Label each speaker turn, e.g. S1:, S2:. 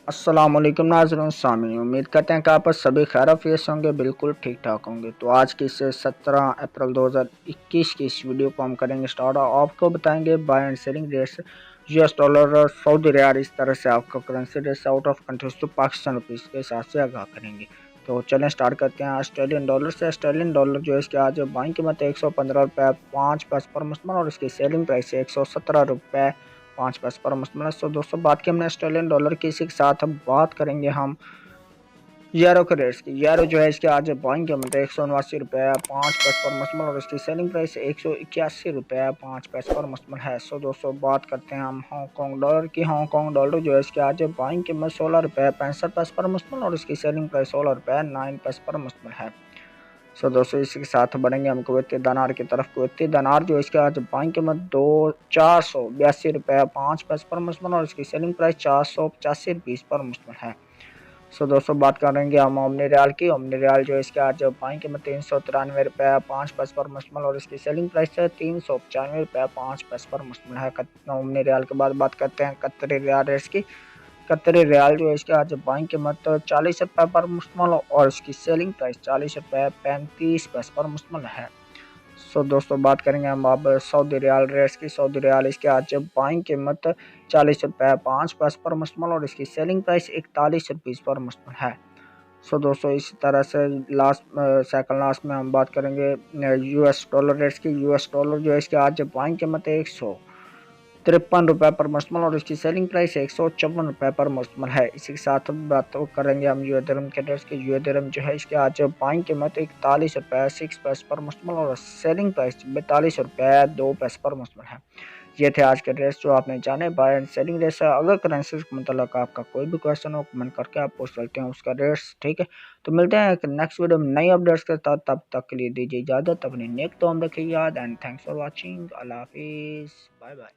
S1: अस्सलाम वालेकुम नाज़रीन सामीन, उम्मीद करते हैं कि आप सभी खैरियत से होंगे, बिल्कुल ठीक ठाक होंगे। तो आज की इस 17 अप्रैल 2021 की इस वीडियो को हम करेंगे स्टार्ट। आपको बताएंगे buy and selling rates, US dollar, Saudi riyal, इस तरह से आपका currency rates out of countries तो पाकिस्तान रुपीज़ के हिसाब से आगाह करेंगे। तो चलें स्टार्ट करते हैं ऑस्ट्रेलियन डॉलर से। ऑस्ट्रेलियन डॉलर जो है इसके आज बाइंग कीमत 115 रुपये 5 पैसे पर मुश्तमिल और इसकी सेलिंग प्राइस है 117 रुपये 5 पैसे पर मुश्तमिल। सो दोस्तों, बात की हमने ऑस्ट्रेलियन डॉलर की, इसी के साथ अब बात करेंगे हम यूरो के रेट्स की। यूरो जो है इसके आज बाइंग कीमत है 189 रुपये 5 पैसे पर मुश्तमिल और इसकी सेलिंग प्राइस 181 रुपये 5 पैसे पर मुश्तमिल है। सो दोस्तों, बात करते हैं हम हांगकॉन्ग डॉलर की। हांगकॉन्ग डॉलर जो है इसके आज बाइंग कीमत 16 रुपये 65 पैसे पर मुश्तमिल और इसकी सेलिंग प्राइस 16 रुपये 9 पैसे पर मुश्तमिल है। सो दोस्तों, इसी के साथ बढ़ेंगे हम कुवैती दिनार की तरफ। कुवैती दिनार जो इसके आज बाइंग कीमत 482 रुपये 5 पैसे पर मुश्तमिल और इसकी सेलिंग प्राइस 485 रुपीज़ पर मुश्तमिल है। सो दोस्तों, बात करेंगे हम ओमनी रियाल की। ओमनी रियाल जो इसके आज बाइंग कीमत 393 रुपये 5 पैसे पर मुश्तमिल और इसकी सेलिंग प्राइस है 395 रुपये 5 पैसे पर मुश्तमिल है। ओमनी रियाल के बाद बात करते हैं कतरी रियाल रेट्स की। कतरी रियाल जो है इसके आज बाइंग कीमत 40 रुपये पर मुश्तमिल और इसकी सेलिंग प्राइस 40 रुपये 35 पैसे पर मुश्तमिल है। सो दोस्तों, बात करेंगे हम अब सऊदी रियाल रेट्स की। सऊदी रियाल इसके आज बाइंग कीमत 40 रुपये 5 पैसे पर मुश्तमिल और इसकी सेलिंग प्राइस 41 रुपीज़ पर मुश्तमिल है। सो दोस्तों, इसी तरह से सेकंड लास्ट में हम बात करेंगे यूएस डॉलर रेट्स की। यूएस डॉलर जो है इसके आज बाइंग कीमत है 153 रुपये पर मुश्तमिल और इसकी सेलिंग प्राइस 154 रुपये पर मुश्तमिल है। इसी के साथ बात करेंगे हम यूए दिरहम के रेट्स की। यूए दिरहम जो है इसके आज बाइंग कीमत 41 रुपये 6 पैसे पर मुश्तमिल और सेलिंग प्राइस 42 रुपये 2 पैसे पर मुश्तमिल है। ये थे आज के रेट्स जो आपने जाने, बाय एंड सेलिंग रेट्स। अगर करेंसी के मतलब आपका कोई भी क्वेश्चन हो, कमेंट करके आप पूछ सकते हैं उसका रेट्स, ठीक है। तो मिलते हैं एक नेक्स्ट वीडियो में नई अपडेट्स के साथ। तब तक के लिए दीजिए इजाज़त, अपनी नेक तो हम रखिए याद, एंड थैंक्स फॉर वॉचिंग। अल्लाह हाफिज़, बाय बाय।